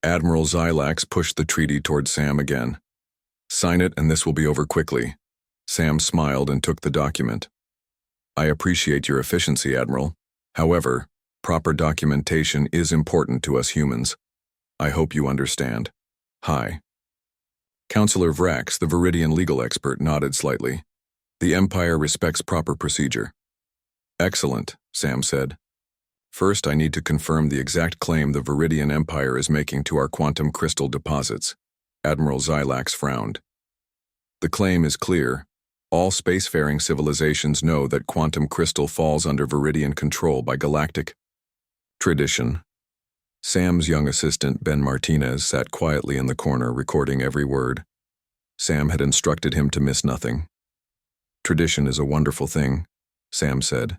Admiral Xylax pushed the treaty toward Sam again. "Sign it and this will be over quickly." Sam smiled and took the document. "I appreciate your efficiency, Admiral. However, proper documentation is important to us humans. I hope you understand. Hi." Counselor Vrax, the Viridian legal expert, nodded slightly. "The Empire respects proper procedure." "Excellent," Sam said. "First, I need to confirm the exact claim the Viridian Empire is making to our quantum crystal deposits." Admiral Xylax frowned. "The claim is clear. All spacefaring civilizations know that quantum crystal falls under Viridian control by galactic tradition." Sam's young assistant, Ben Martinez, sat quietly in the corner, recording every word. Sam had instructed him to miss nothing. "Tradition is a wonderful thing," Sam said,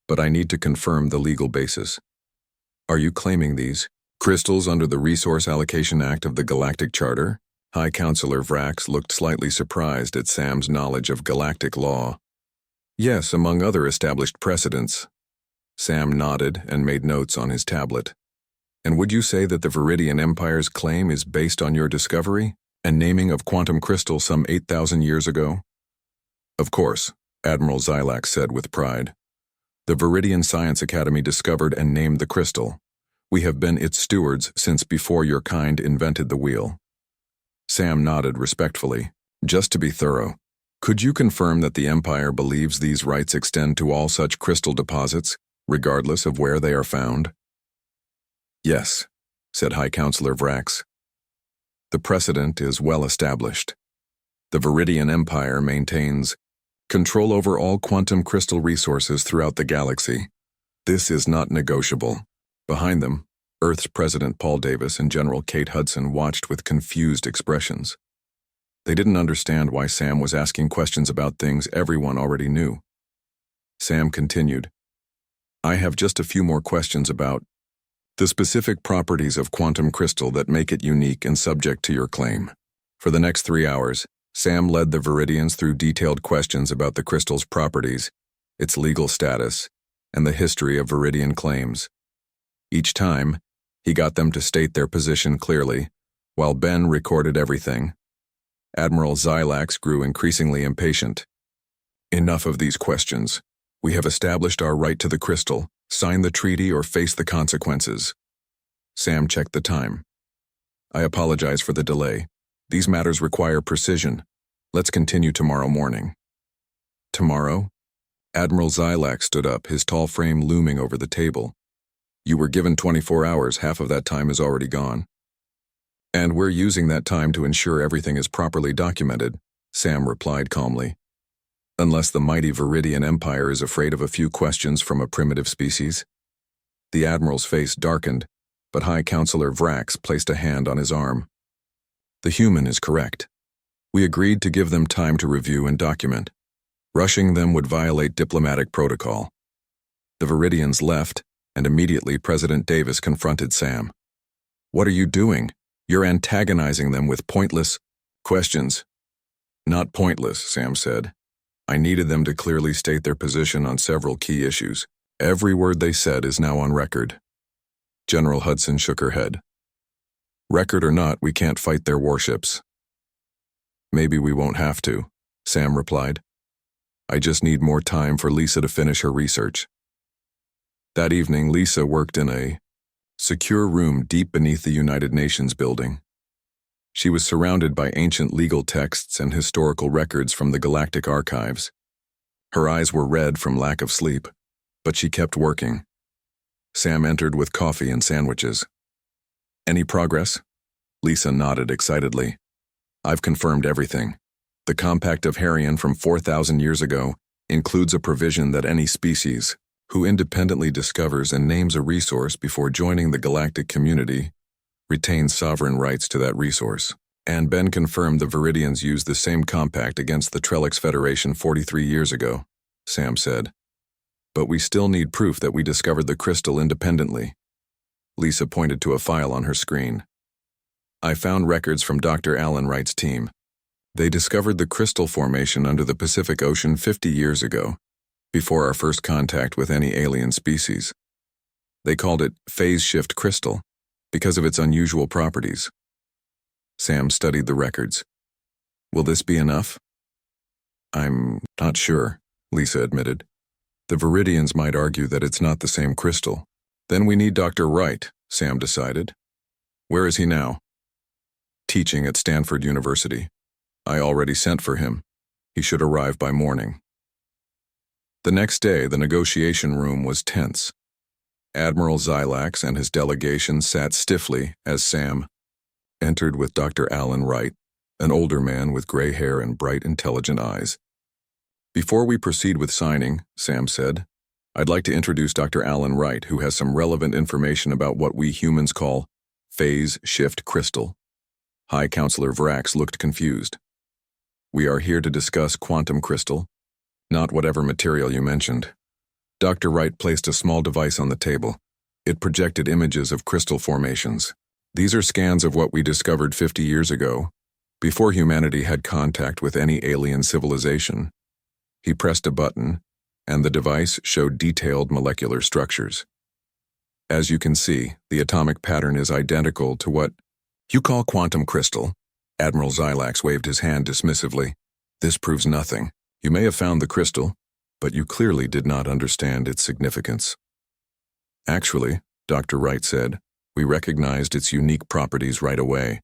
"but I need to confirm the legal basis. Are you claiming these crystals under the Resource Allocation Act of the Galactic Charter?" High Counselor Vrax looked slightly surprised at Sam's knowledge of galactic law. "Yes, among other established precedents." Sam nodded and made notes on his tablet. "And would you say that the Viridian Empire's claim is based on your discovery and naming of quantum crystal some 8,000 years ago?" "Of course," Admiral Xylax said with pride. "The Viridian Science Academy discovered and named the crystal. We have been its stewards since before your kind invented the wheel." Sam nodded respectfully. "Just to be thorough, could you confirm that the Empire believes these rights extend to all such crystal deposits, regardless of where they are found?" "Yes," said High Counselor Vrax. "The precedent is well established. The Viridian Empire maintains control over all quantum crystal resources throughout the galaxy. This is not negotiable." Behind them, Earth's President Paul Davis and General Kate Hudson watched with confused expressions. They didn't understand why Sam was asking questions about things everyone already knew. Sam continued, "I have just a few more questions about the specific properties of quantum crystal that make it unique and subject to your claim." For the next 3 hours, Sam led the Viridians through detailed questions about the crystal's properties, its legal status, and the history of Viridian claims. Each time, he got them to state their position clearly, while Ben recorded everything. Admiral Xylax grew increasingly impatient. "Enough of these questions. We have established our right to the crystal. Sign the treaty or face the consequences." Sam checked the time. "I apologize for the delay. These matters require precision. Let's continue tomorrow morning." "Tomorrow?" Admiral Xylax stood up, his tall frame looming over the table. "You were given 24 hours, half of that time is already gone." "And we're using that time to ensure everything is properly documented," Sam replied calmly. "Unless the mighty Viridian Empire is afraid of a few questions from a primitive species." The Admiral's face darkened, but High Counselor Vrax placed a hand on his arm. "The human is correct. We agreed to give them time to review and document. Rushing them would violate diplomatic protocol." The Viridians left, and immediately President Davis confronted Sam. "What are you doing? You're antagonizing them with pointless questions." "Not pointless," Sam said. "I needed them to clearly state their position on several key issues. Every word they said is now on record." General Hudson shook her head. "Record or not, we can't fight their warships." "Maybe we won't have to," Sam replied. "I just need more time for Lisa to finish her research." That evening, Lisa worked in a secure room deep beneath the United Nations building. She was surrounded by ancient legal texts and historical records from the Galactic Archives. Her eyes were red from lack of sleep, but she kept working. Sam entered with coffee and sandwiches. "Any progress?" Lisa nodded excitedly. "I've confirmed everything. The Compact of Harian from 4,000 years ago includes a provision that any species who independently discovers and names a resource before joining the galactic community retains sovereign rights to that resource." And Ben confirmed the Viridians used the same compact against the Trellix Federation 43 years ago, Sam said. "But we still need proof that we discovered the crystal independently." Lisa pointed to a file on her screen. "I found records from Dr. Alan Wright's team. They discovered the crystal formation under the Pacific Ocean 50 years ago, before our first contact with any alien species. They called it phase shift crystal, because of its unusual properties. Sam studied the records. Will this be enough? I'm not sure, Lisa admitted. The Viridians might argue that it's not the same crystal. Then we need Dr. Wright, Sam decided. Where is he now? Teaching at Stanford University. I already sent for him. He should arrive by morning. The next day, the negotiation room was tense. Admiral Xilax and his delegation sat stiffly as Sam entered with Dr. Alan Wright, an older man with gray hair and bright, intelligent eyes. Before we proceed with signing, Sam said, I'd like to introduce Dr. Alan Wright, who has some relevant information about what we humans call phase shift crystal. High Counselor Vrax looked confused. We are here to discuss quantum crystal, not whatever material you mentioned. Dr. Wright placed a small device on the table. It projected images of crystal formations. These are scans of what we discovered 50 years ago, before humanity had contact with any alien civilization. He pressed a button, and the device showed detailed molecular structures. As you can see, the atomic pattern is identical to what you call quantum crystal. Admiral Xilax waved his hand dismissively. This proves nothing. You may have found the crystal, but you clearly did not understand its significance. Actually, Dr. Wright said, we recognized its unique properties right away.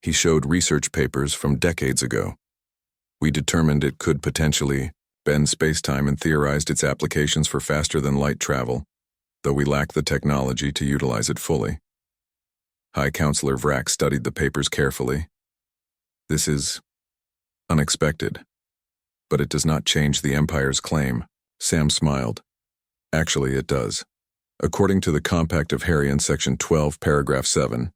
He showed research papers from decades ago. We determined it could potentially bend spacetime and theorized its applications for faster-than-light travel, though we lack the technology to utilize it fully. High Counselor Vrax studied the papers carefully. This is unexpected, but it does not change the Empire's claim. Sam smiled. Actually, it does. According to the Compact of Harian, Section 12, Paragraph 7,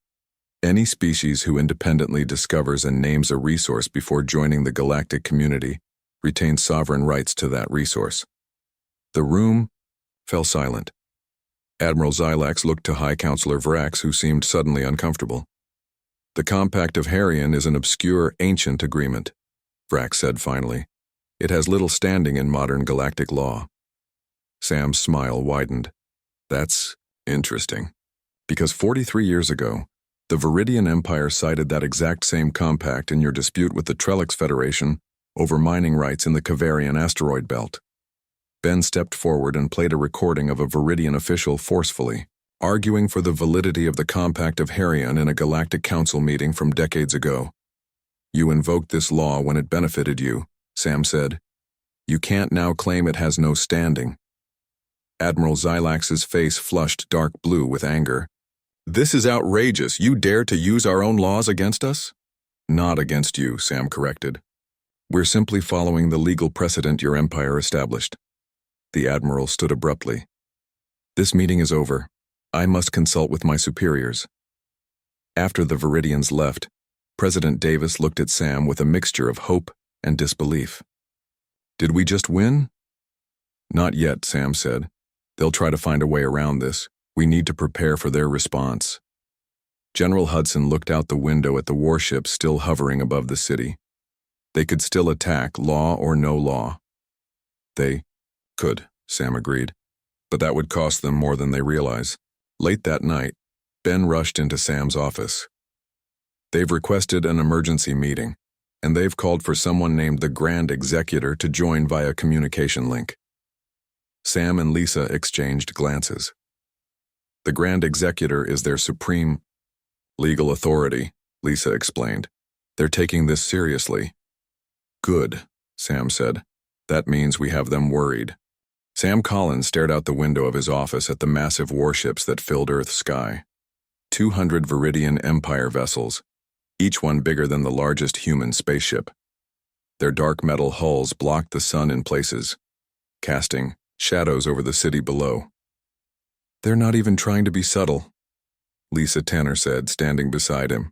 any species who independently discovers and names a resource before joining the galactic community retains sovereign rights to that resource. The room fell silent. Admiral Xilax looked to High Counselor Vrax, who seemed suddenly uncomfortable. The Compact of Harian is an obscure, ancient agreement, Vrax said finally. It has little standing in modern galactic law. Sam's smile widened. That's interesting. Because 43 years ago, the Viridian Empire cited that exact same compact in your dispute with the Trellix Federation over mining rights in the Kavarian asteroid belt. Ben stepped forward and played a recording of a Viridian official forcefully, arguing for the validity of the Compact of Harian in a Galactic Council meeting from decades ago. You invoked this law when it benefited you, Sam said. You can't now claim it has no standing. Admiral Xilax's face flushed dark blue with anger. This is outrageous. You dare to use our own laws against us? Not against you, Sam corrected. We're simply following the legal precedent your empire established. The Admiral stood abruptly. This meeting is over. I must consult with my superiors. After the Viridians left, President Davis looked at Sam with a mixture of hope and disbelief. Did we just win? Not yet, Sam said. They'll try to find a way around this. We need to prepare for their response. General Hudson looked out the window at the warships still hovering above the city. They could still attack, law or no law. They could, Sam agreed, but that would cost them more than they realize. Late that night, Ben rushed into Sam's office. They've requested an emergency meeting, and they've called for someone named the Grand Executor to join via communication link. Sam and Lisa exchanged glances. The Grand Executor is their supreme legal authority, Lisa explained. They're taking this seriously. Good, Sam said. That means we have them worried. Sam Collins stared out the window of his office at the massive warships that filled Earth's sky. 200 Viridian Empire vessels, each one bigger than the largest human spaceship. Their dark metal hulls blocked the sun in places, casting shadows over the city below. They're not even trying to be subtle, Lisa Tanner said, standing beside him.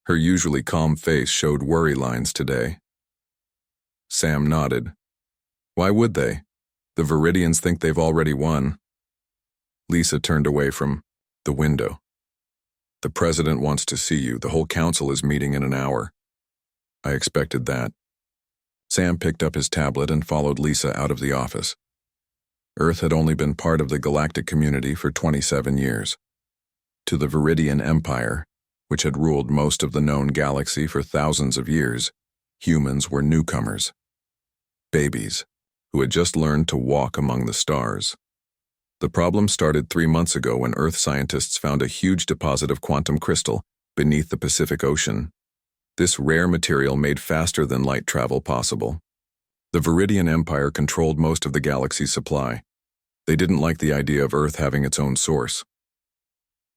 Her usually calm face showed worry lines today. Sam nodded. Why would they? The Viridians think they've already won. Lisa turned away from the window. The president wants to see you. The whole council is meeting in an hour. I expected that. Sam picked up his tablet and followed Lisa out of the office. Earth had only been part of the galactic community for 27 years. To the Viridian Empire, which had ruled most of the known galaxy for thousands of years, humans were newcomers. Babies, who had just learned to walk among the stars. The problem started 3 months ago when Earth scientists found a huge deposit of quantum crystal beneath the Pacific Ocean. This rare material made faster than light travel possible. The Viridian Empire controlled most of the galaxy's supply. They didn't like the idea of Earth having its own source.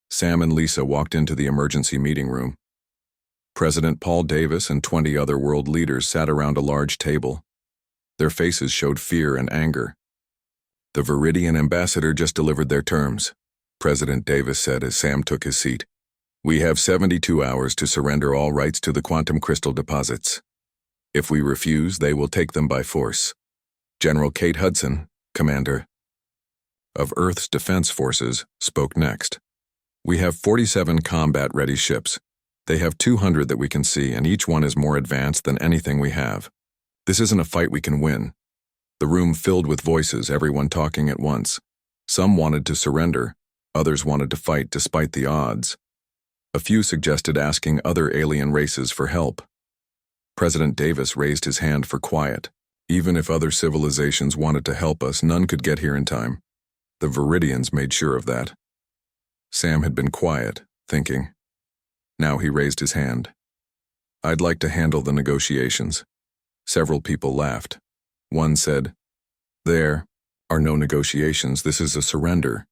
Sam and Lisa walked into the emergency meeting room. President Paul Davis and 20 other world leaders sat around a large table. Their faces showed fear and anger. The Viridian ambassador just delivered their terms, President Davis said as Sam took his seat. We have 72 hours to surrender all rights to the quantum crystal deposits. If we refuse, they will take them by force. General Kate Hudson, commander of Earth's Defense Forces, spoke next. We have 47 combat-ready ships. They have 200 that we can see, and each one is more advanced than anything we have. This isn't a fight we can win. The room filled with voices, everyone talking at once. Some wanted to surrender, others wanted to fight despite the odds. A few suggested asking other alien races for help. President Davis raised his hand for quiet. Even if other civilizations wanted to help us, none could get here in time. The Viridians made sure of that. Sam had been quiet, thinking. Now he raised his hand. I'd like to handle the negotiations. Several people laughed. One said, There are no negotiations, this is a surrender.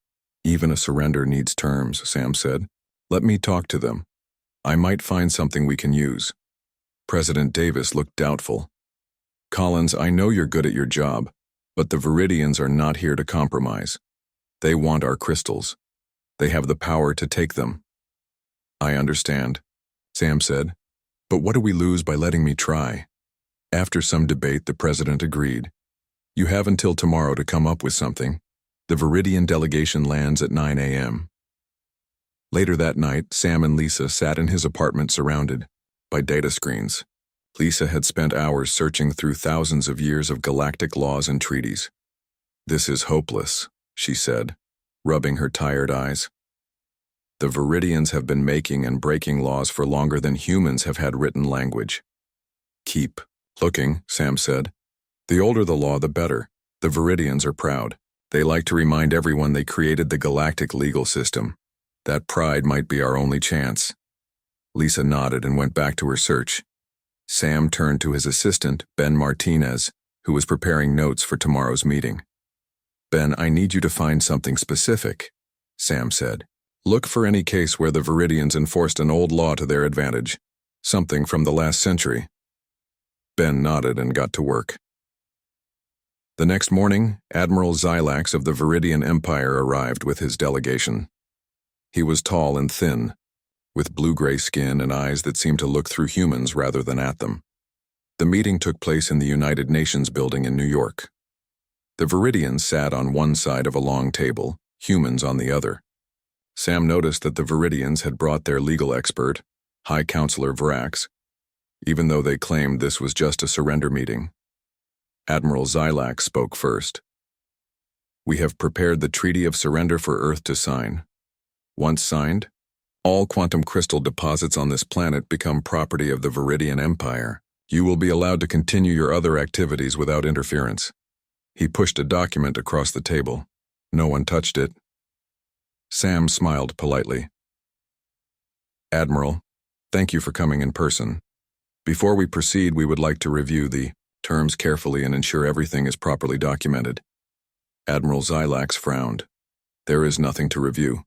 Even a surrender needs terms, Sam said. Let me talk to them. I might find something we can use. President Davis looked doubtful. Collins, I know you're good at your job, but the Viridians are not here to compromise. They want our crystals. They have the power to take them. I understand, Sam said, but what do we lose by letting me try? After some debate, the president agreed. You have until tomorrow to come up with something. The Viridian delegation lands at 9 a.m. Later that night, Sam and Lisa sat in his apartment surrounded by data screens. Lisa had spent hours searching through thousands of years of galactic laws and treaties. This is hopeless, she said, rubbing her tired eyes. The Viridians have been making and breaking laws for longer than humans have had written language. Keep looking, Sam said. The older the law, the better. The Viridians are proud. They like to remind everyone they created the galactic legal system. That pride might be our only chance. Lisa nodded and went back to her search. Sam turned to his assistant, Ben Martinez, who was preparing notes for tomorrow's meeting. Ben, I need you to find something specific, Sam said. Look for any case where the Viridians enforced an old law to their advantage. Something from the last century. Ben nodded and got to work. The next morning, Admiral Xylax of the Viridian Empire arrived with his delegation. He was tall and thin, with blue-gray skin and eyes that seemed to look through humans rather than at them. The meeting took place in the United Nations building in New York. The Viridians sat on one side of a long table, humans on the other. Sam noticed that the Viridians had brought their legal expert, High Counselor Vrax, even though they claimed this was just a surrender meeting. Admiral Xylax spoke first. We have prepared the Treaty of Surrender for Earth to sign. Once signed, all quantum crystal deposits on this planet become property of the Viridian Empire. You will be allowed to continue your other activities without interference. He pushed a document across the table. No one touched it. Sam smiled politely. Admiral, thank you for coming in person. Before we proceed, we would like to review the terms carefully and ensure everything is properly documented. Admiral Xylax frowned. There is nothing to review.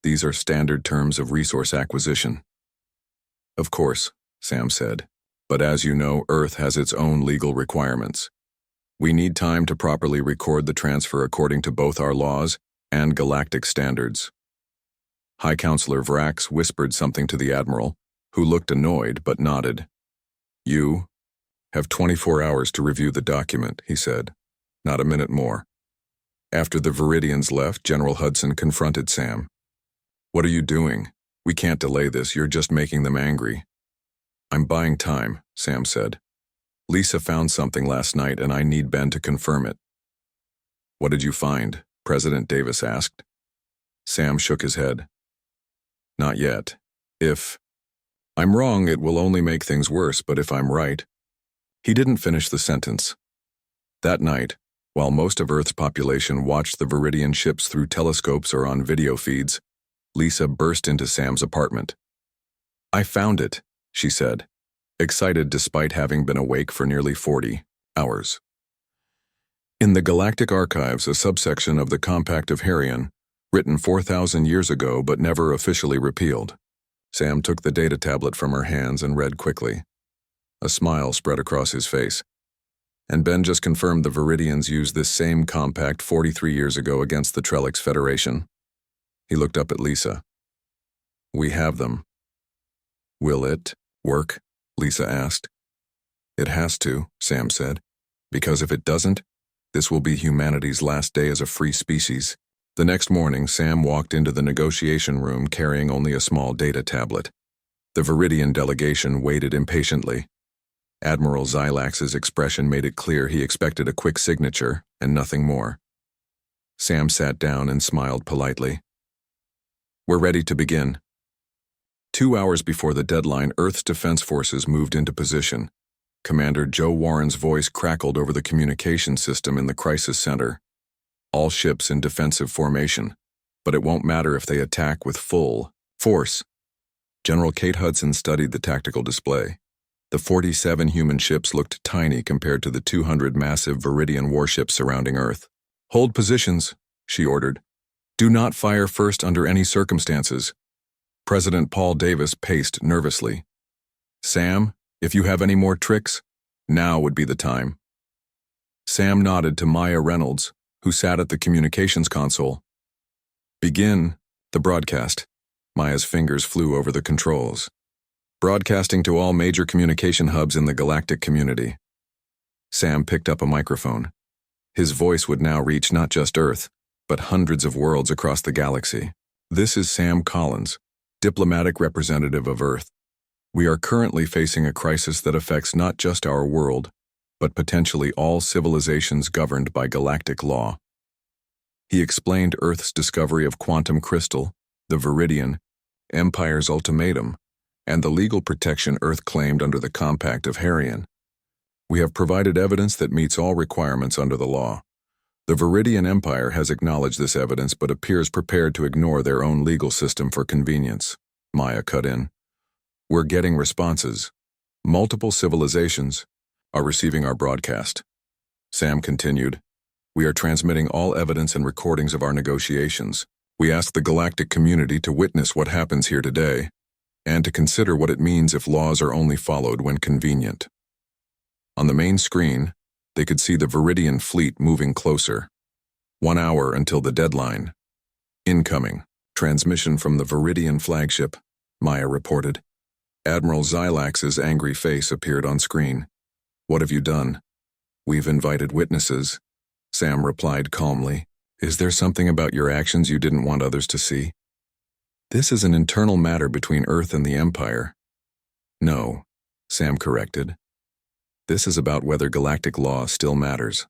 These are standard terms of resource acquisition. Of course, Sam said, but as you know, Earth has its own legal requirements. We need time to properly record the transfer according to both our laws and galactic standards. High Counselor Vrax whispered something to the Admiral, who looked annoyed but nodded. You have 24 hours to review the document, he said, not a minute more. After the Viridians left, General Hudson confronted Sam. What are you doing? We can't delay this, you're just making them angry. I'm buying time, Sam said. Lisa found something last night and I need Ben to confirm it. What did you find? President Davis asked. Sam shook his head. Not yet. If I'm wrong, it will only make things worse, but if I'm right. He didn't finish the sentence. That night, while most of Earth's population watched the Viridian ships through telescopes or on video feeds, Lisa burst into Sam's apartment. I found it, she said, excited despite having been awake for nearly 40 hours. In the Galactic Archives, a subsection of the Compact of Harion, written 4,000 years ago but never officially repealed. Sam took the data tablet from her hands and read quickly. A smile spread across his face. And Ben just confirmed the Viridians used this same compact 43 years ago against the Trellix Federation. He looked up at Lisa. We have them. Will it work? Lisa asked. It has to, Sam said, because if it doesn't, this will be humanity's last day as a free species. The next morning, Sam walked into the negotiation room carrying only a small data tablet. The Viridian delegation waited impatiently. Admiral Xylax's expression made it clear he expected a quick signature and nothing more. Sam sat down and smiled politely. We're ready to begin. 2 hours before the deadline, Earth's defense forces moved into position. Commander Joe Warren's voice crackled over the communication system in the crisis center. All ships in defensive formation, but it won't matter if they attack with full force. General Kate Hudson studied the tactical display. The 47 human ships looked tiny compared to the 200 massive Viridian warships surrounding Earth. Hold positions, she ordered. Do not fire first under any circumstances. President Paul Davis paced nervously. Sam, if you have any more tricks, now would be the time. Sam nodded to Maya Reynolds, who sat at the communications console. Begin the broadcast. Maya's fingers flew over the controls. Broadcasting to all major communication hubs in the galactic community. Sam picked up a microphone. His voice would now reach not just Earth, but hundreds of worlds across the galaxy. This is Sam Collins, diplomatic representative of Earth. We are currently facing a crisis that affects not just our world, but potentially all civilizations governed by galactic law. He explained Earth's discovery of quantum crystal, the Viridian, Empire's ultimatum, and the legal protection Earth claimed under the Compact of Harion. We have provided evidence that meets all requirements under the law. The Viridian Empire has acknowledged this evidence but appears prepared to ignore their own legal system for convenience. Maya cut in. We're getting responses. Multiple civilizations are receiving our broadcast. Sam continued. We are transmitting all evidence and recordings of our negotiations. We ask the galactic community to witness what happens here today, and to consider what it means if laws are only followed when convenient. On the main screen, they could see the Viridian fleet moving closer. 1 hour until the deadline. Incoming. Transmission from the Viridian flagship, Maya reported. Admiral Xylax's angry face appeared on screen. What have you done? We've invited witnesses, Sam replied calmly. Is there something about your actions you didn't want others to see? This is an internal matter between Earth and the Empire. No, Sam corrected. This is about whether galactic law still matters.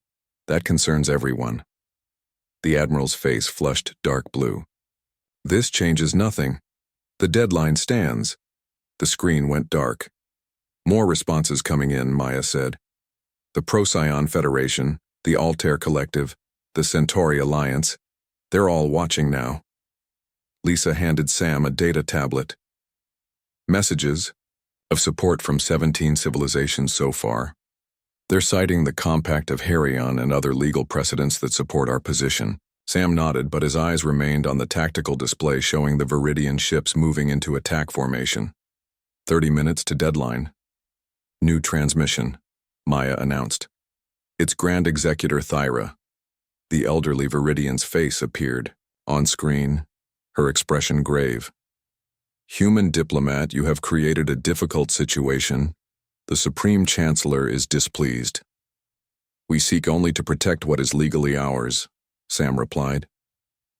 That concerns everyone. The Admiral's face flushed dark blue. This changes nothing. The deadline stands. The screen went dark. More responses coming in, Maya said. The Procyon Federation, the Altair Collective, the Centauri Alliance, they're all watching now. Lisa handed Sam a data tablet. Messages of support from 17 civilizations so far. They're citing the Compact of Harion and other legal precedents that support our position. Sam nodded, but his eyes remained on the tactical display showing the Viridian ships moving into attack formation. 30 minutes to deadline. New transmission, Maya announced. It's Grand Executor Thyra. The elderly Viridian's face appeared, on screen, her expression grave. Human diplomat, you have created a difficult situation. The Supreme Chancellor is displeased. We seek only to protect what is legally ours, Sam replied.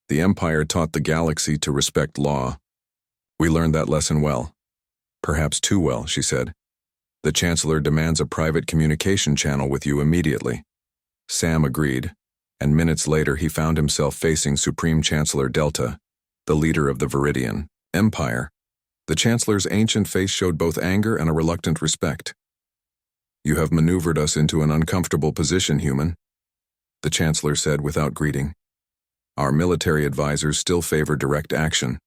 The Empire taught the galaxy to respect law. We learned that lesson well. Perhaps too well, she said. The Chancellor demands a private communication channel with you immediately. Sam agreed, and minutes later he found himself facing Supreme Chancellor Delta, the leader of the Viridian. Empire. The Chancellor's ancient face showed both anger and a reluctant respect. You have maneuvered us into an uncomfortable position, human, the Chancellor said without greeting. Our military advisors still favor direct action.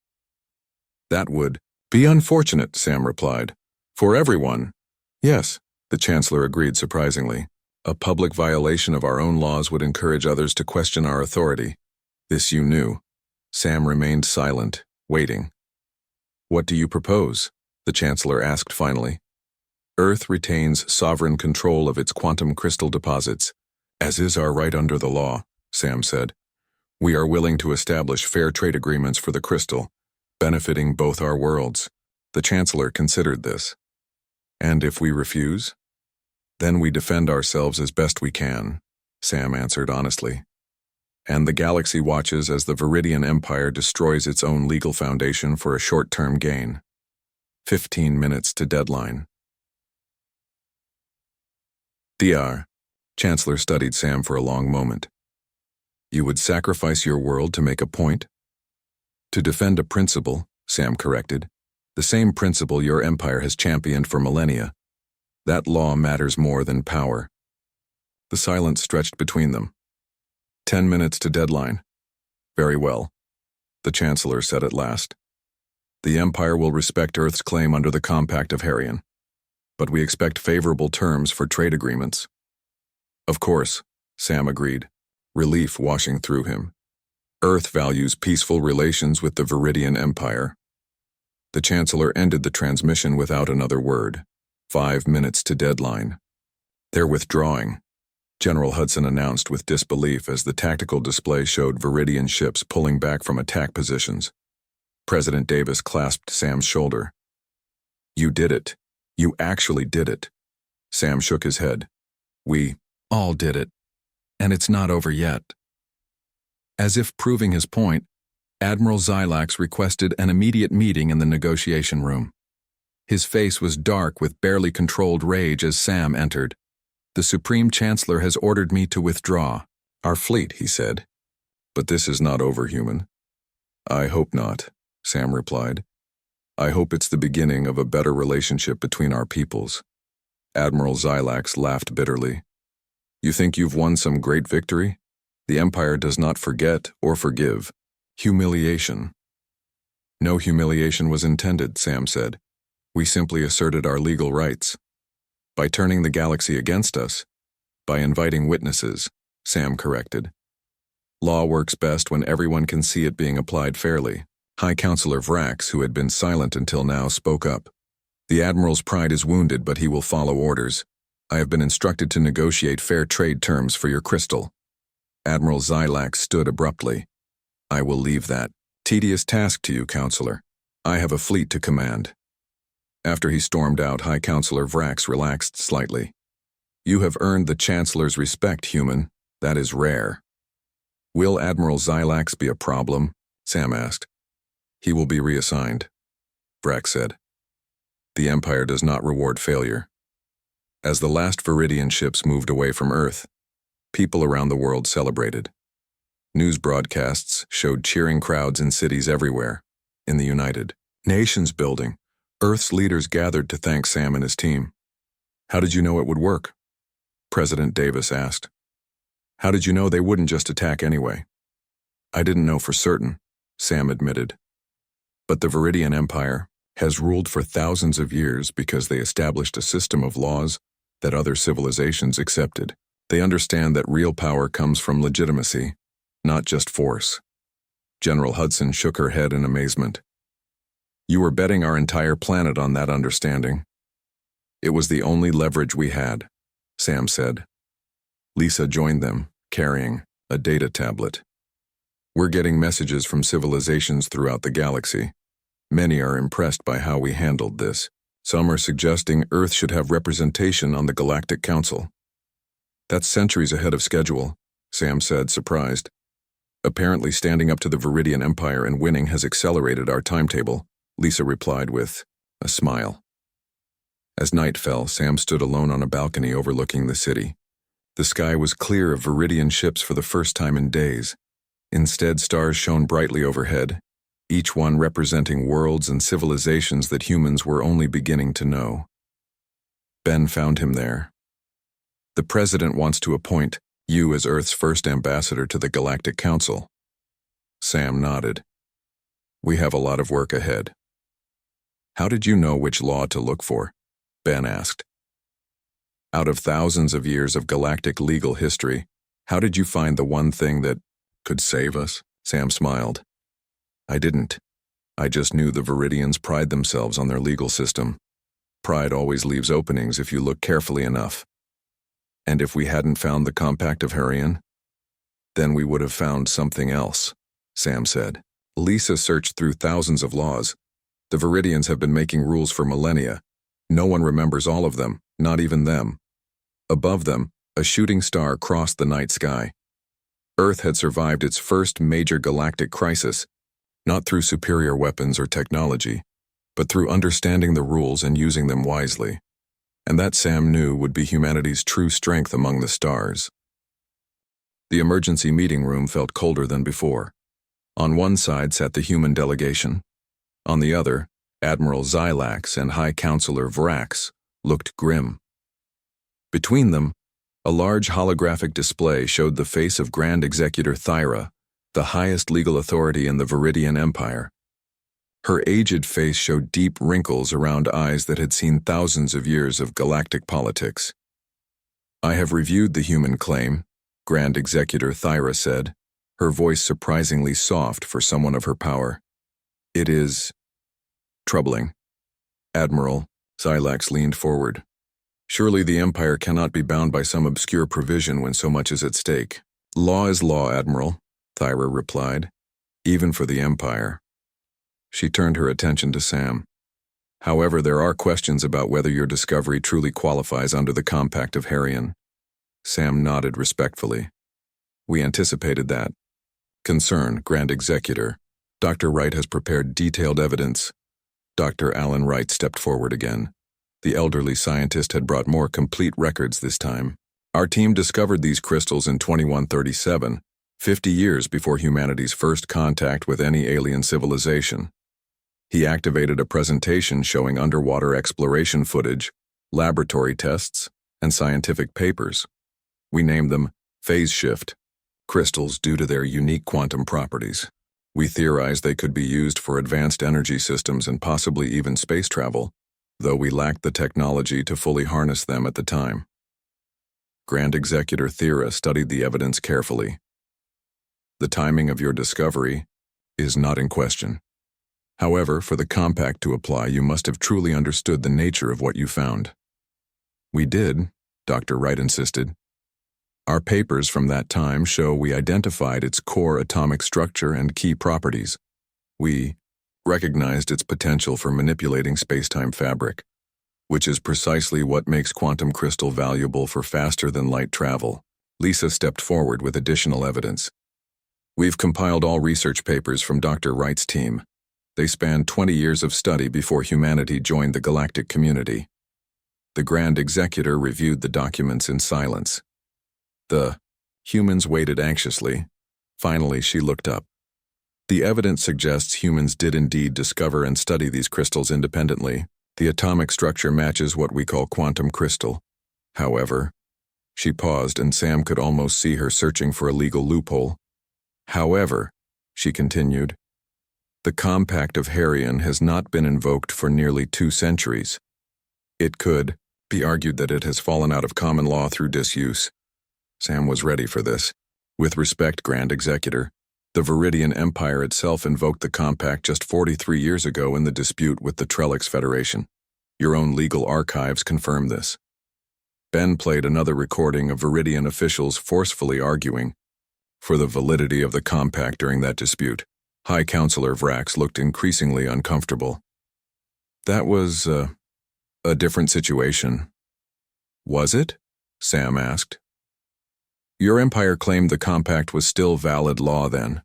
That would be unfortunate, Sam replied. For everyone. Yes, the Chancellor agreed surprisingly. A public violation of our own laws would encourage others to question our authority. This you knew. Sam remained silent, waiting. What do you propose? The Chancellor asked finally. Earth retains sovereign control of its quantum crystal deposits, as is our right under the law, Sam said. We are willing to establish fair trade agreements for the crystal, benefiting both our worlds. The Chancellor considered this. And if we refuse? Then we defend ourselves as best we can, Sam answered honestly. And the galaxy watches as the Viridian Empire destroys its own legal foundation for a short-term gain. 15 minutes to deadline. DR. Chancellor studied Sam for a long moment. You would sacrifice your world to make a point? To defend a principle, Sam corrected. The same principle your empire has championed for millennia. That law matters more than power. The silence stretched between them. 10 minutes to deadline. Very well, the Chancellor said at last. The Empire will respect Earth's claim under the Compact of Harian, but we expect favorable terms for trade agreements. Of course, Sam agreed, relief washing through him. Earth values peaceful relations with the Viridian Empire. The Chancellor ended the transmission without another word. 5 minutes to deadline. They're withdrawing, General Hudson announced with disbelief as the tactical display showed Viridian ships pulling back from attack positions. President Davis clasped Sam's shoulder. You did it. You actually did it. Sam shook his head. We all did it. And it's not over yet. As if proving his point, Admiral Xylax requested an immediate meeting in the negotiation room. His face was dark with barely controlled rage as Sam entered. The Supreme Chancellor has ordered me to withdraw. Our fleet, he said. But this is not over, human. I hope not, Sam replied. I hope it's the beginning of a better relationship between our peoples. Admiral Xylax laughed bitterly. You think you've won some great victory? The Empire does not forget or forgive. Humiliation. No humiliation was intended, Sam said. We simply asserted our legal rights. By turning the galaxy against us, by inviting witnesses, Sam corrected. Law works best when everyone can see it being applied fairly. High Counselor Vrax, who had been silent until now, spoke up. The Admiral's pride is wounded, but he will follow orders. I have been instructed to negotiate fair trade terms for your crystal. Admiral Xylax stood abruptly. I will leave that tedious task to you, Counselor. I have a fleet to command. After he stormed out, High Counselor Vrax relaxed slightly. You have earned the Chancellor's respect, human. That is rare. Will Admiral Xylax be a problem? Sam asked. He will be reassigned, Vrax said. The Empire does not reward failure. As the last Viridian ships moved away from Earth, people around the world celebrated. News broadcasts showed cheering crowds in cities everywhere. In the United Nations building, Earth's leaders gathered to thank Sam and his team. How did you know it would work? President Davis asked. How did you know they wouldn't just attack anyway? I didn't know for certain, Sam admitted. But the Viridian Empire has ruled for thousands of years because they established a system of laws that other civilizations accepted. They understand that real power comes from legitimacy, not just force. General Hudson shook her head in amazement. You were betting our entire planet on that understanding. It was the only leverage we had, Sam said. Lisa joined them, carrying a data tablet. We're getting messages from civilizations throughout the galaxy. Many are impressed by how we handled this. Some are suggesting Earth should have representation on the Galactic Council. That's centuries ahead of schedule, Sam said, surprised. Apparently standing up to the Viridian Empire and winning has accelerated our timetable, Lisa replied with a smile. As night fell, Sam stood alone on a balcony overlooking the city. The sky was clear of Viridian ships for the first time in days. Instead, stars shone brightly overhead, each one representing worlds and civilizations that humans were only beginning to know. Ben found him there. The president wants to appoint you as Earth's first ambassador to the Galactic Council. Sam nodded. We have a lot of work ahead. How did you know which law to look for? Ben asked. Out of thousands of years of galactic legal history, how did you find the one thing that could save us? Sam smiled. I didn't. I just knew the Viridians pride themselves on their legal system. Pride always leaves openings if you look carefully enough. And if we hadn't found the Compact of Harian, then we would have found something else, Sam said. Lisa searched through thousands of laws. The Viridians have been making rules for millennia. No one remembers all of them, not even them. Above them, a shooting star crossed the night sky. Earth had survived its first major galactic crisis, not through superior weapons or technology, but through understanding the rules and using them wisely. And that Sam knew would be humanity's true strength among the stars. The emergency meeting room felt colder than before. On one side sat the human delegation. On the other, Admiral Xylax and High Counselor Vrax looked grim. Between them, a large holographic display showed the face of Grand Executor Thyra, the highest legal authority in the Viridian Empire. Her aged face showed deep wrinkles around eyes that had seen thousands of years of galactic politics. I have reviewed the human claim, Grand Executor Thyra said, her voice surprisingly soft for someone of her power. It is troubling. Admiral, Xylax leaned forward. Surely the Empire cannot be bound by some obscure provision when so much is at stake. Law is law, Admiral, Thyra replied, even for the Empire. She turned her attention to Sam. However, there are questions about whether your discovery truly qualifies under the Compact of Harian. Sam nodded respectfully. We anticipated that. Concern, Grand Executor. Dr. Wright has prepared detailed evidence. Dr. Alan Wright stepped forward again. The elderly scientist had brought more complete records this time. Our team discovered these crystals in 2137, 50 years before humanity's first contact with any alien civilization. He activated a presentation showing underwater exploration footage, laboratory tests, and scientific papers. We named them phase shift crystals due to their unique quantum properties. We theorized they could be used for advanced energy systems and possibly even space travel, though we lacked the technology to fully harness them at the time. Grand Executor Thera studied the evidence carefully. The timing of your discovery is not in question. However, for the compact to apply, you must have truly understood the nature of what you found. We did, Dr. Wright insisted. Our papers from that time show we identified its core atomic structure and key properties. We recognized its potential for manipulating space-time fabric, which is precisely what makes quantum crystal valuable for faster-than-light travel. Lisa stepped forward with additional evidence. We've compiled all research papers from Dr. Wright's team. They spanned 20 years of study before humanity joined the galactic community. The Grand Executor reviewed the documents in silence. The humans waited anxiously. Finally, she looked up. The evidence suggests humans did indeed discover and study these crystals independently. The atomic structure matches what we call quantum crystal. However, she paused and Sam could almost see her searching for a legal loophole. However, she continued, the Compact of Harian has not been invoked for nearly 2 centuries. It could be argued that it has fallen out of common law through disuse. Sam was ready for this. With respect, Grand Executor, the Viridian Empire itself invoked the Compact just 43 years ago in the dispute with the Trellix Federation. Your own legal archives confirm this. Ben played another recording of Viridian officials forcefully arguing for the validity of the Compact during that dispute. High Counselor Vrax looked increasingly uncomfortable. That was, a different situation. Was it? Sam asked. Your empire claimed the Compact was still valid law then.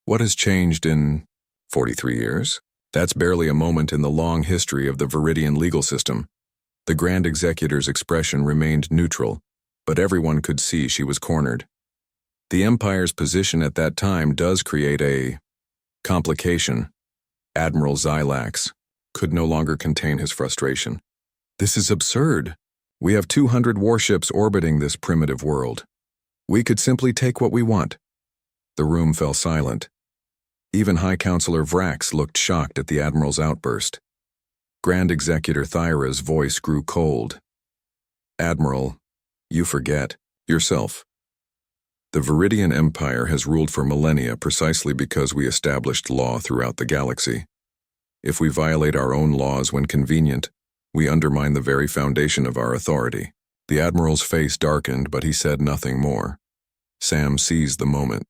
What has changed in 43 years? That's barely a moment in the long history of the Viridian legal system. The Grand Executor's expression remained neutral, but everyone could see she was cornered. The Empire's position at that time does create a Complication. Admiral Xylax could no longer contain his frustration. This is absurd. We have 200 warships orbiting this primitive world. We could simply take what we want. The room fell silent. Even High Counselor Vrax looked shocked at the Admiral's outburst. Grand Executor Thyra's voice grew cold. Admiral, you forget yourself. The Viridian Empire has ruled for millennia precisely because we established law throughout the galaxy. If we violate our own laws when convenient, we undermine the very foundation of our authority. The Admiral's face darkened, but he said nothing more. Sam seized the moment.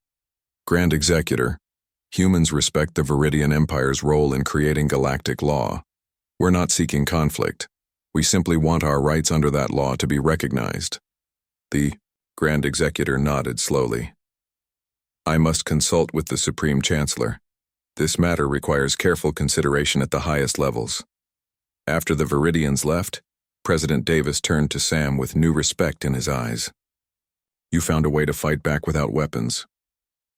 Grand Executor, humans respect the Viridian Empire's role in creating galactic law. We're not seeking conflict. We simply want our rights under that law to be recognized. The Grand Executor nodded slowly. I must consult with the Supreme Chancellor. This matter requires careful consideration at the highest levels. After the Viridians left, President Davis turned to Sam with new respect in his eyes. You found a way to fight back without weapons.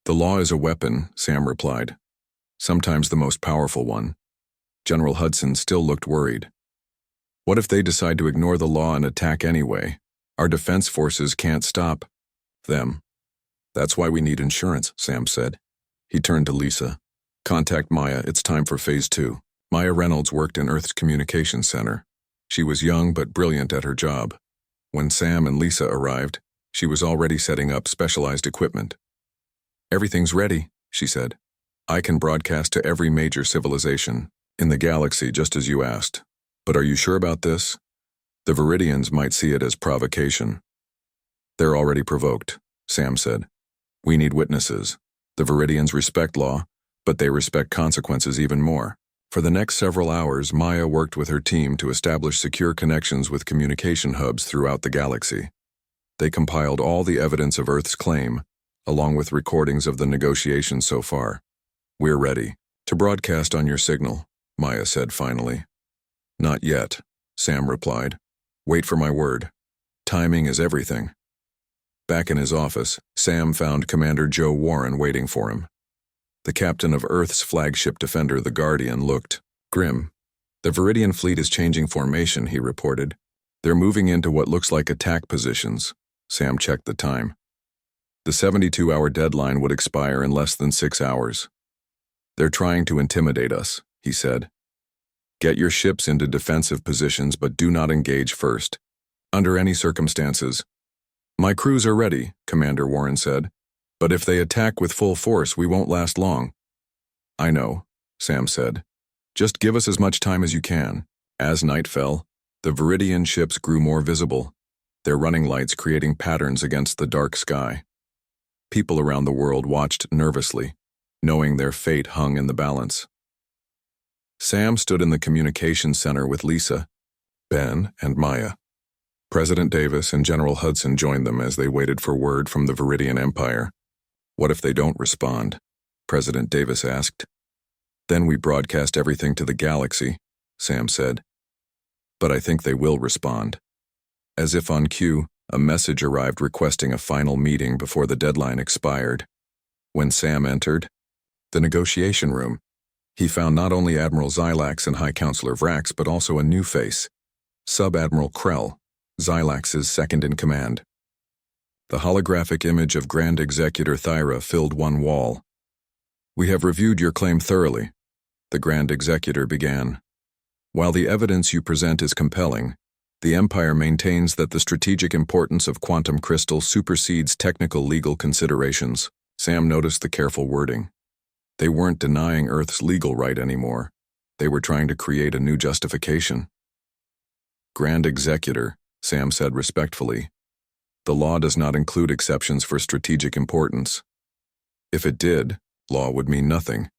The law is a weapon, Sam replied. Sometimes the most powerful one. General Hudson still looked worried. What if they decide to ignore the law and attack anyway? Our defense forces can't stop them. That's why we need insurance, Sam said. He turned to Lisa. Contact Maya, it's time for Phase 2. Maya Reynolds worked in Earth's communications center. She was young but brilliant at her job. When Sam and Lisa arrived, she was already setting up specialized equipment. Everything's ready, she said. I can broadcast to every major civilization in the galaxy just as you asked. But are you sure about this? The Viridians might see it as provocation. They're already provoked, Sam said. We need witnesses. The Viridians respect law, but they respect consequences even more. For the next several hours, Maya worked with her team to establish secure connections with communication hubs throughout the galaxy. They compiled all the evidence of Earth's claim, along with recordings of the negotiations so far. We're ready to broadcast on your signal, Maya said finally. Not yet, Sam replied. Wait for my word. Timing is everything. Back in his office, Sam found Commander Joe Warren waiting for him. The captain of Earth's flagship defender, the Guardian, looked grim. The Viridian fleet is changing formation, he reported. They're moving into what looks like attack positions. Sam checked the time. The 72-hour deadline would expire in less than 6 hours. They're trying to intimidate us, he said. Get your ships into defensive positions, but do not engage first. Under any circumstances. My crews are ready, Commander Warren said. But if they attack with full force, we won't last long. I know, Sam said. Just give us as much time as you can. As night fell, the Viridian ships grew more visible, their running lights creating patterns against the dark sky. People around the world watched nervously, knowing their fate hung in the balance. Sam stood in the communications center with Lisa, Ben, and Maya. President Davis and General Hudson joined them as they waited for word from the Viridian Empire. What if they don't respond? President Davis asked. Then we broadcast everything to the galaxy, Sam said. But I think they will respond. As if on cue, a message arrived requesting a final meeting before the deadline expired. When Sam entered the negotiation room, he found not only Admiral Xylax and High Counselor Vrax, but also a new face, Sub-Admiral Krell, Xylax's second-in-command. The holographic image of Grand Executor Thyra filled one wall. We have reviewed your claim thoroughly, the Grand Executor began. While the evidence you present is compelling, the Empire maintains that the strategic importance of quantum crystals supersedes technical legal considerations. Sam noticed the careful wording. They weren't denying Earth's legal right anymore. They were trying to create a new justification. Grand Executor, Sam said respectfully. The law does not include exceptions for strategic importance. If it did, law would mean nothing.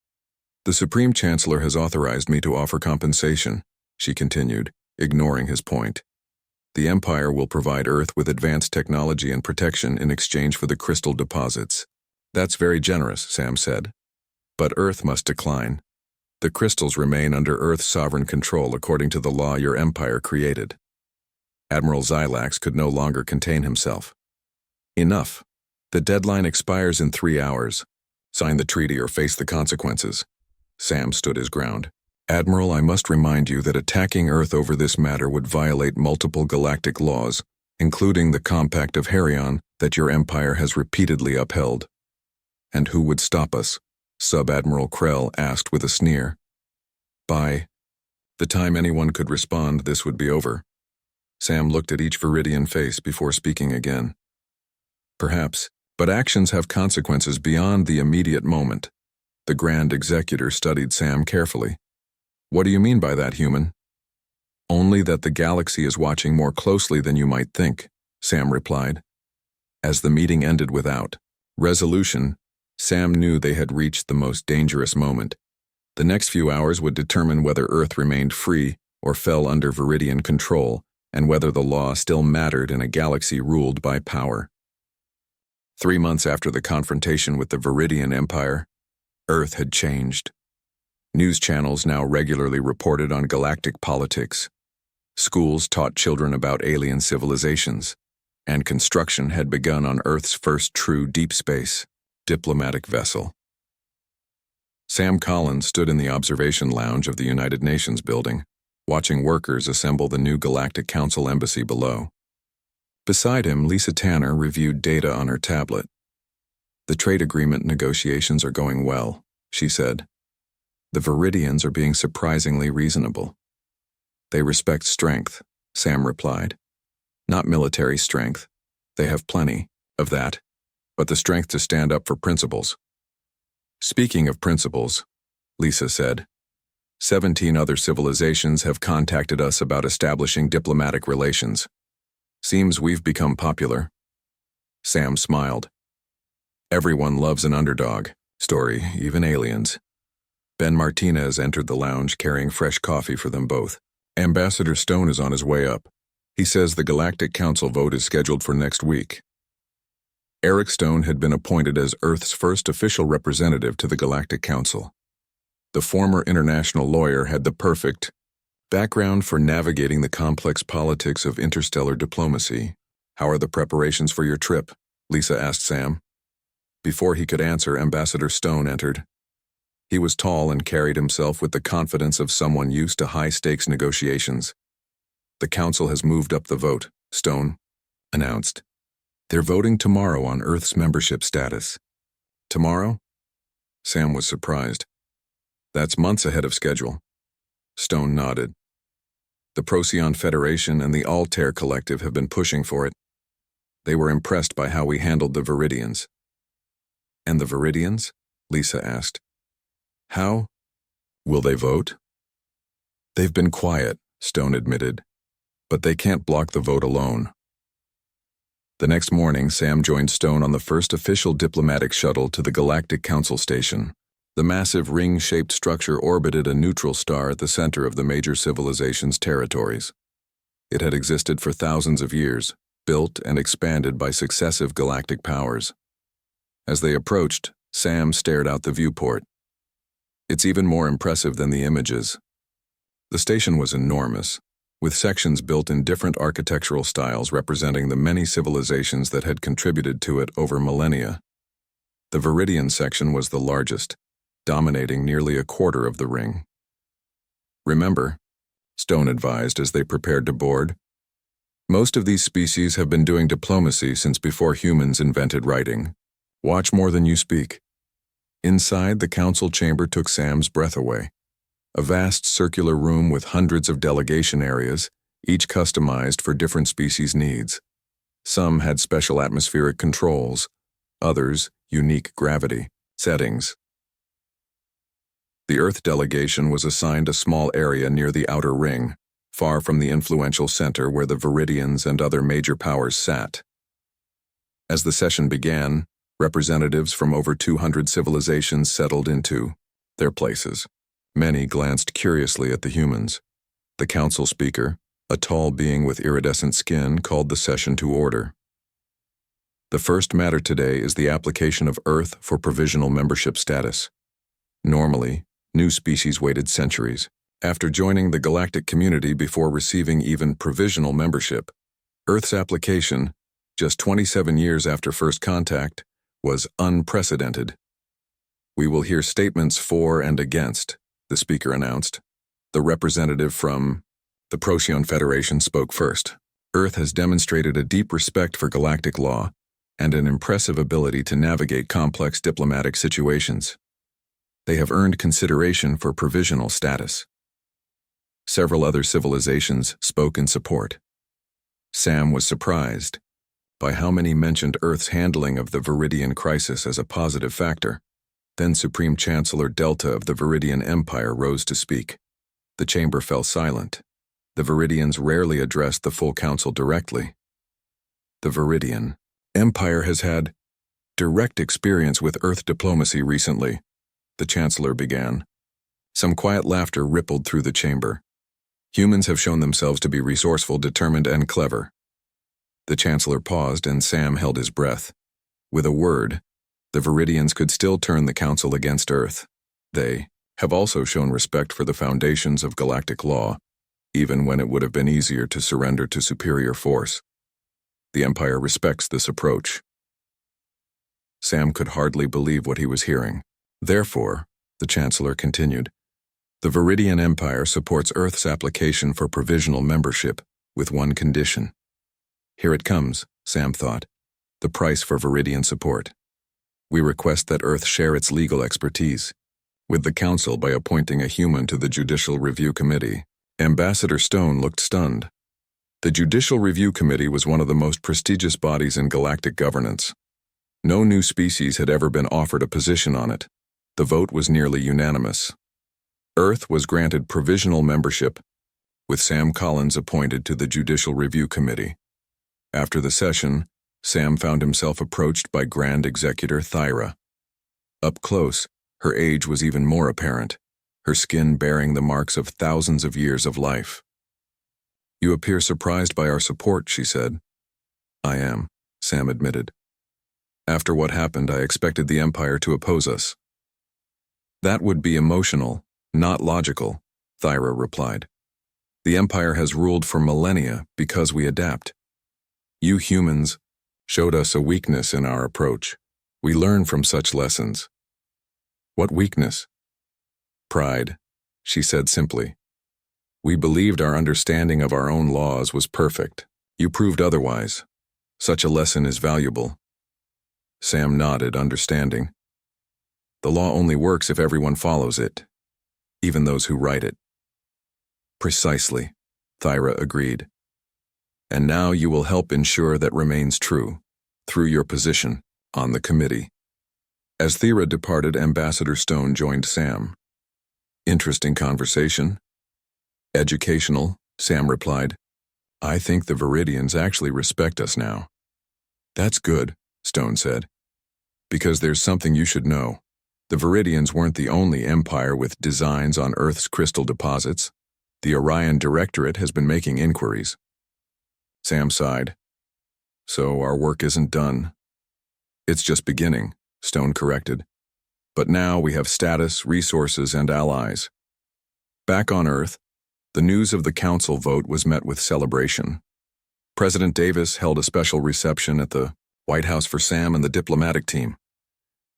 The Supreme Chancellor has authorized me to offer compensation, she continued, ignoring his point. The Empire will provide Earth with advanced technology and protection in exchange for the crystal deposits. That's very generous, Sam said. But Earth must decline. The crystals remain under Earth's sovereign control according to the law your Empire created. Admiral Xylax could no longer contain himself. Enough. The deadline expires in 3 hours. Sign the treaty or face the consequences. Sam stood his ground. Admiral, I must remind you that attacking Earth over this matter would violate multiple galactic laws, including the Compact of Herion that your empire has repeatedly upheld. And who would stop us? Sub-Admiral Krell asked with a sneer. By the time anyone could respond, this would be over. Sam looked at each Viridian face before speaking again. Perhaps, but actions have consequences beyond the immediate moment. The Grand Executor studied Sam carefully. What do you mean by that, human? Only that the galaxy is watching more closely than you might think, Sam replied. As the meeting ended without resolution, Sam knew they had reached the most dangerous moment. The next few hours would determine whether Earth remained free or fell under Viridian control, and whether the law still mattered in a galaxy ruled by power. 3 months after the confrontation with the Viridian Empire, Earth had changed. News channels now regularly reported on galactic politics. Schools taught children about alien civilizations, and construction had begun on Earth's first true deep space diplomatic vessel. Sam Collins stood in the observation lounge of the United Nations building, watching workers assemble the new Galactic Council embassy below. Beside him, Lisa Tanner reviewed data on her tablet. The trade agreement negotiations are going well, she said. The Viridians are being surprisingly reasonable. They respect strength, Sam replied. Not military strength. They have plenty of that, but the strength to stand up for principles. Speaking of principles, Lisa said, 17 other civilizations have contacted us about establishing diplomatic relations. Seems we've become popular. Sam smiled. Everyone loves an underdog, Stori, even aliens. Ben Martinez entered the lounge carrying fresh coffee for them both. Ambassador Stone is on his way up. He says the Galactic Council vote is scheduled for next week. Eric Stone had been appointed as Earth's first official representative to the Galactic Council. The former international lawyer had the perfect background for navigating the complex politics of interstellar diplomacy. How are the preparations for your trip? Lisa asked Sam. Before he could answer, Ambassador Stone entered. He was tall and carried himself with the confidence of someone used to high-stakes negotiations. The council has moved up the vote, Stone announced. They're voting tomorrow on Earth's membership status. Tomorrow? Sam was surprised. That's months ahead of schedule. Stone nodded. The Procyon Federation and the Altair Collective have been pushing for it. They were impressed by how we handled the Viridians. And the Viridians? Lisa asked. How? Will they vote? They've been quiet, Stone admitted, but they can't block the vote alone. The next morning, Sam joined Stone on the first official diplomatic shuttle to the Galactic Council station. The massive ring-shaped structure orbited a neutral star at the center of the major civilization's territories. It had existed for thousands of years, built and expanded by successive galactic powers. As they approached, Sam stared out the viewport. It's even more impressive than the images. The station was enormous, with sections built in different architectural styles representing the many civilizations that had contributed to it over millennia. The Viridian section was the largest, dominating nearly a quarter of the ring. Remember, Stone advised as they prepared to board, most of these species have been doing diplomacy since before humans invented writing. Watch more than you speak. Inside, the council chamber took Sam's breath away. A vast circular room with hundreds of delegation areas, each customized for different species' needs. Some had special atmospheric controls, others unique gravity settings. The Earth delegation was assigned a small area near the outer ring, far from the influential center where the Viridians and other major powers sat. As the session began, representatives from over 200 civilizations settled into their places. Many glanced curiously at the humans. The council speaker, a tall being with iridescent skin, called the session to order. The first matter today is the application of Earth for provisional membership status. Normally, new species waited centuries. After joining the galactic community before receiving even provisional membership, Earth's application, just 27 years after first contact, was unprecedented. We will hear statements for and against, the speaker announced. The representative from the Procyon Federation spoke first. Earth has demonstrated a deep respect for galactic law and an impressive ability to navigate complex diplomatic situations. They have earned consideration for provisional status. Several other civilizations spoke in support. Sam was surprised by how many mentioned Earth's handling of the Viridian crisis as a positive factor. Then Supreme Chancellor Delta of the Viridian Empire rose to speak. The chamber fell silent. The Viridians rarely addressed the full council directly. The Viridian Empire has had direct experience with Earth diplomacy recently, the Chancellor began. Some quiet laughter rippled through the chamber. Humans have shown themselves to be resourceful, determined, and clever. The Chancellor paused, and Sam held his breath. With a word, the Viridians could still turn the Council against Earth. They have also shown respect for the foundations of galactic law, even when it would have been easier to surrender to superior force. The Empire respects this approach. Sam could hardly believe what he was hearing. Therefore, the Chancellor continued, the Viridian Empire supports Earth's application for provisional membership with one condition. Here it comes, Sam thought, the price for Viridian support. We request that Earth share its legal expertise with the Council by appointing a human to the Judicial Review Committee. Ambassador Stone looked stunned. The Judicial Review Committee was one of the most prestigious bodies in galactic governance. No new species had ever been offered a position on it. The vote was nearly unanimous. Earth was granted provisional membership, with Sam Collins appointed to the Judicial Review Committee. After the session, Sam found himself approached by Grand Executor Thyra. Up close, her age was even more apparent, her skin bearing the marks of thousands of years of life. You appear surprised by our support, she said. I am, Sam admitted. After what happened, I expected the Empire to oppose us. That would be emotional, not logical, Thyra replied. The Empire has ruled for millennia because we adapt. You humans showed us a weakness in our approach. We learn from such lessons. What weakness? Pride, she said simply. We believed our understanding of our own laws was perfect. You proved otherwise. Such a lesson is valuable. Sam nodded, understanding. The law only works if everyone follows it, even those who write it. Precisely, Thyra agreed. And now you will help ensure that remains true, through your position on the committee. As Thyra departed, Ambassador Stone joined Sam. Interesting conversation. Educational, Sam replied. I think the Viridians actually respect us now. That's good, Stone said. Because there's something you should know. The Viridians weren't the only empire with designs on Earth's crystal deposits. The Orion Directorate has been making inquiries. Sam sighed. So our work isn't done. It's just beginning, Stone corrected. But now we have status, resources, and allies. Back on Earth, the news of the Council vote was met with celebration. President Davis held a special reception at the White House for Sam and the diplomatic team.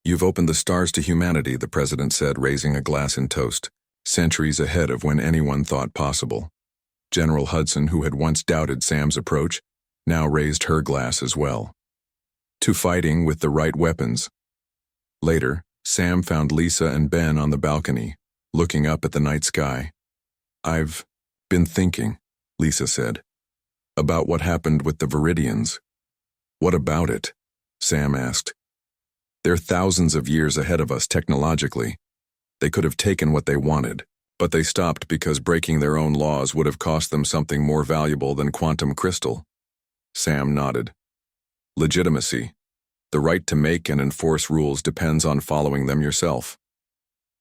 You've opened the stars to humanity, the president said, raising a glass in toast, centuries ahead of when anyone thought possible. General Hudson, who had once doubted Sam's approach, now raised her glass as well. To fighting with the right weapons. Later, Sam found Lisa and Ben on the balcony, looking up at the night sky. I've been thinking, Lisa said, about what happened with the Viridians. What about it? Sam asked. They're thousands of years ahead of us technologically. They could have taken what they wanted, but they stopped because breaking their own laws would have cost them something more valuable than quantum crystal. Sam nodded. Legitimacy. The right to make and enforce rules depends on following them yourself.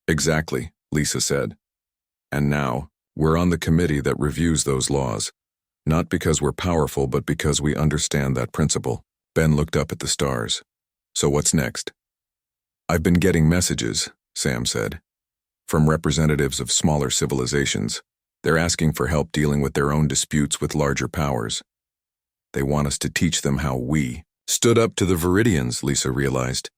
Exactly, Lisa said. And now, we're on the committee that reviews those laws, not because we're powerful, but because we understand that principle. Ben looked up at the stars. So what's next? I've been getting messages, Sam said, from representatives of smaller civilizations. They're asking for help dealing with their own disputes with larger powers. They want us to teach them how we stood up to the Viridians, Lisa realized.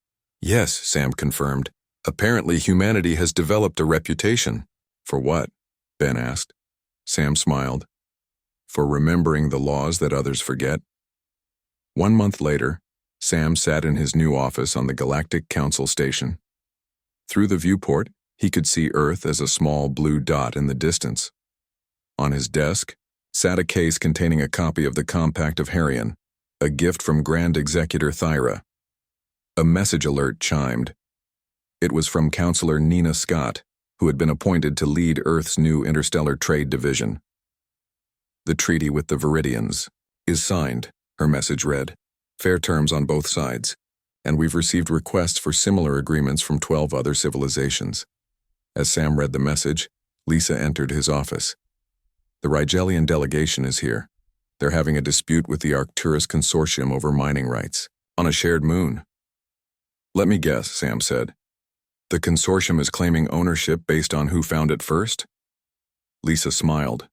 Yes, Sam confirmed. Apparently, humanity has developed a reputation. For what? Ben asked. Sam smiled. For remembering the laws that others forget. 1 month later, Sam sat in his new office on the Galactic Council station. Through the viewport, he could see Earth as a small blue dot in the distance. On his desk sat a case containing a copy of the Compact of Harion, a gift from Grand Executor Thyra. A message alert chimed. It was from Counselor Nina Scott, who had been appointed to lead Earth's new Interstellar Trade Division. The treaty with the Viridians is signed, her message read. Fair terms on both sides, and we've received requests for similar agreements from 12 other civilizations. As Sam read the message, Lisa entered his office. The Rigelian delegation is here. They're having a dispute with the Arcturus Consortium over mining rights, on a shared moon. Let me guess, Sam said. The consortium is claiming ownership based on who found it first? Lisa smiled.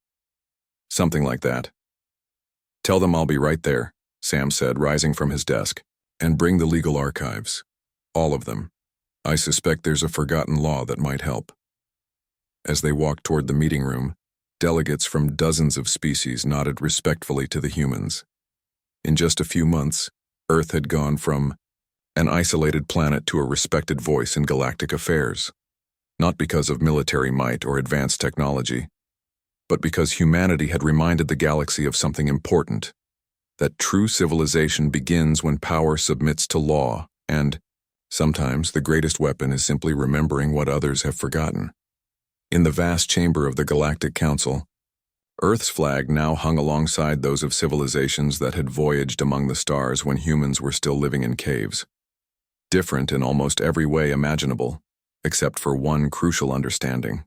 Something like that. Tell them I'll be right there, Sam said, rising from his desk. And bring the legal archives. All of them. I suspect there's a forgotten law that might help. As they walked toward the meeting room, delegates from dozens of species nodded respectfully to the humans. In just a few months, Earth had gone from an isolated planet to a respected voice in galactic affairs. Not because of military might or advanced technology, but because humanity had reminded the galaxy of something important. That true civilization begins when power submits to law, and sometimes the greatest weapon is simply remembering what others have forgotten. In the vast chamber of the Galactic Council, Earth's flag now hung alongside those of civilizations that had voyaged among the stars when humans were still living in caves. Different in almost every way imaginable, except for one crucial understanding.